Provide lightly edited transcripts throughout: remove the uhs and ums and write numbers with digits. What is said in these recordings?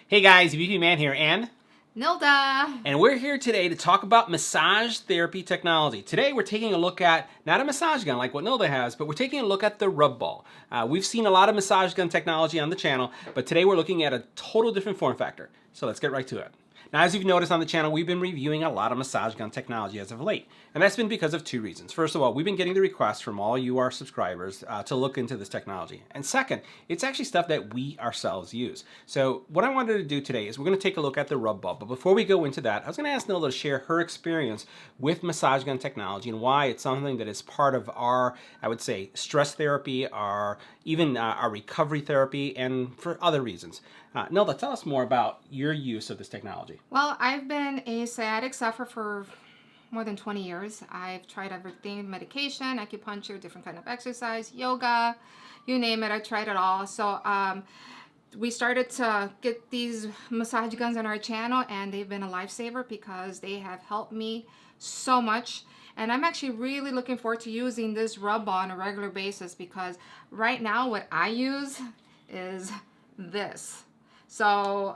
Hey guys, EBPMAN here and Nilda. And we're here today to talk about massage therapy technology. Today we're taking a look at, not a massage gun like what Nilda has, but we're taking a look at the rub ball. We've seen a lot of massage gun technology on the channel, but today we're looking at a total different form factor. So let's get right to it. Now, as you've noticed on the channel, we've been reviewing a lot of massage gun technology as of late. And that's been because of two reasons. First of all, we've been getting the requests from all you, our subscribers, to look into this technology. And second, it's actually stuff that we ourselves use. So what I wanted to do today is we're going to take a look at the rub ball. But before we go into that, I was going to ask Nilda to share her experience with massage gun technology and why it's something that is part of our, I would say, stress therapy, our recovery therapy, and for other reasons. Nilda, tell us more about your use of this technology. Well, I've been a sciatic sufferer for more than 20 years. I've tried everything, medication, acupuncture, different kind of exercise, yoga, you name it, I tried it all. So we started to get these massage guns on our channel, and they've been a lifesaver because they have helped me so much. And I'm actually really looking forward to using this rub ball on a regular basis because right now what I use is this. So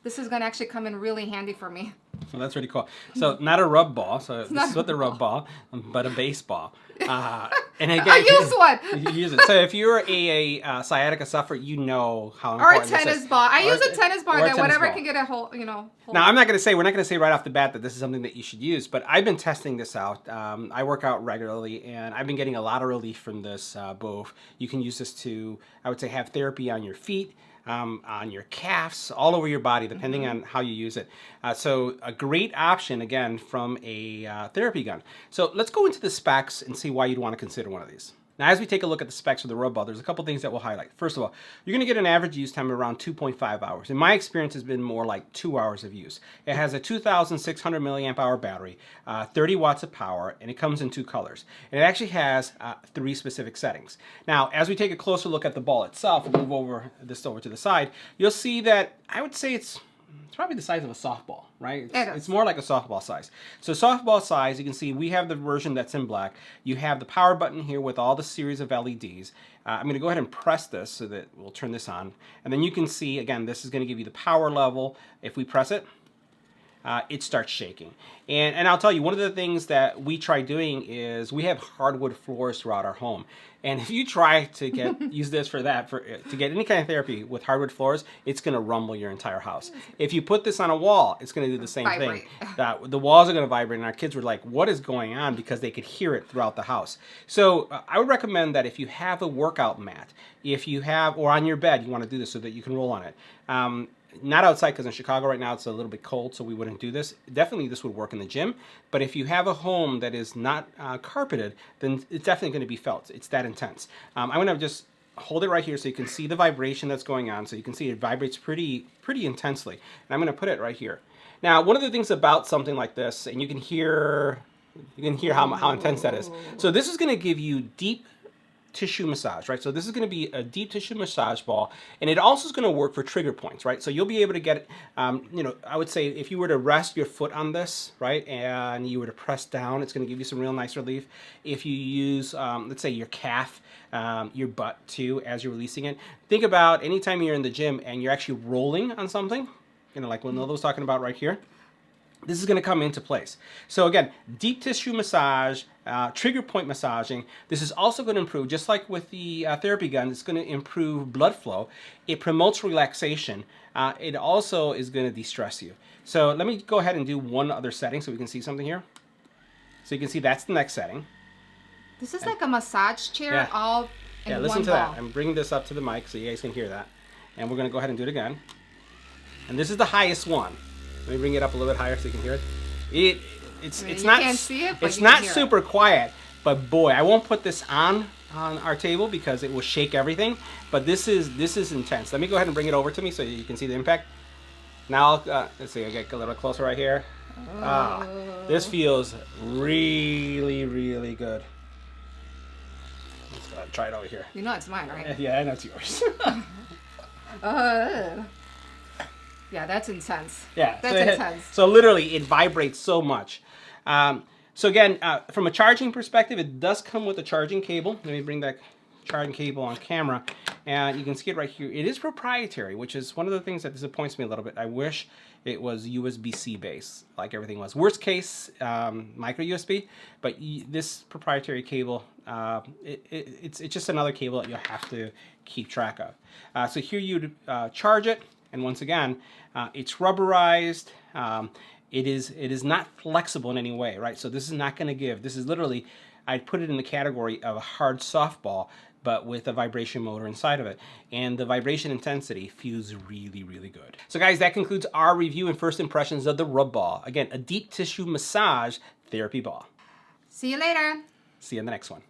this is going to actually come in really handy for me. Well, that's really cool. So not a rub ball, so this is what the rub ball, but a baseball. And again, I use one. You use it. So if you're a sciatica sufferer, you know how important or a tennis ball. I use a tennis ball that whatever ball. can get a hold, Hold. Now, we're not going to say right off the bat that this is something that you should use, but I've been testing this out. I work out regularly, and I've been getting a lot of relief from this. Both you can use this to, I would say, have therapy on your feet. On your calves, all over your body, depending on how you use it. So a great option, again, from a therapy gun. So let's go into the specs and see why you'd want to consider one of these. Now, as we take a look at the specs of the rub ball, there's a couple things that we'll highlight. First of all, you're going to get an average use time of around 2.5 hours. In my experience, has been more like 2 hours of use. It has a 2,600 milliamp hour battery, 30 watts of power, and it comes in two colors. And it actually has 3 specific settings. Now, as we take a closer look at the ball itself, and move this over to the side, you'll see that I would say it's probably the size of a softball, right? It's more like a softball size. So softball size, you can see we have the version that's in black. You have the power button here with all the series of LEDs. I'm going to go ahead and press this so that we'll turn this on. And then you can see, again, this is going to give you the power level. If we press it, it starts shaking. And I'll tell you, one of the things that we try doing is we have hardwood floors throughout our home. And if you try to use this to get any kind of therapy with hardwood floors, it's going to rumble your entire house. If you put this on a wall, it's going to do the same thing. The walls are going to vibrate, and our kids were like, what is going on? Because they could hear it throughout the house. So I would recommend that if you have a workout mat, or on your bed, you want to do this so that you can roll on it. Not outside, because in Chicago right now it's a little bit cold, so we wouldn't do this. Definitely this would work in the gym, but if you have a home that is not carpeted, then it's definitely going to be felt. It's that intense. I'm going to just hold it right here so you can see the vibration that's going on. So you can see it vibrates pretty intensely. And I'm going to put it right here. Now, one of the things about something like this, and you can hear how intense that is. So this is going to give you deep tissue massage, right? So this is going to be a deep tissue massage ball, and it also is going to work for trigger points, right? So you'll be able to get, I would say if you were to rest your foot on this, right, and you were to press down, it's going to give you some real nice relief. If you use, let's say your calf, your butt too, as you're releasing it. Think about anytime you're in the gym and you're actually rolling on something, like what Nilda was talking about right here. This is going to come into place. So again, deep tissue massage, trigger point massaging. This is also going to improve, just like with the therapy gun, it's going to improve blood flow. It promotes relaxation. It also is going to de-stress you. So let me go ahead and do one other setting so we can see something here. So you can see that's the next setting. This is like a massage chair all in one listen to ball. that. I'm bringing this up to the mic so you guys can hear that. And we're going to go ahead and do it again. And this is the highest one. Let me bring it up a little bit higher so you can hear it. It's not, can't see it, but it's you can not hear super quiet, but boy, I won't put this on our table because it will shake everything. But this is intense. Let me go ahead and bring it over to me so you can see the impact. Now, let's see, I get a little closer right here. This feels really, really good. Let's try it over here. You know it's mine, right? Yeah, I know it's yours. Yeah, that's intense. Yeah, that's intense. So literally, it vibrates so much. So again, from a charging perspective, it does come with a charging cable. Let me bring that charging cable on camera. And you can see it right here. It is proprietary, which is one of the things that disappoints me a little bit. I wish it was USB-C based, like everything was. Worst case, micro USB, but this proprietary cable, it's just another cable that you'll have to keep track of. So here you charge it, and once again, it's rubberized. It is not flexible in any way, right? So this is not going to give. This is literally, I'd put it in the category of a hard softball, but with a vibration motor inside of it. And the vibration intensity feels really, really good. So guys, that concludes our review and first impressions of the rub ball. Again, a deep tissue massage therapy ball. See you later. See you in the next one.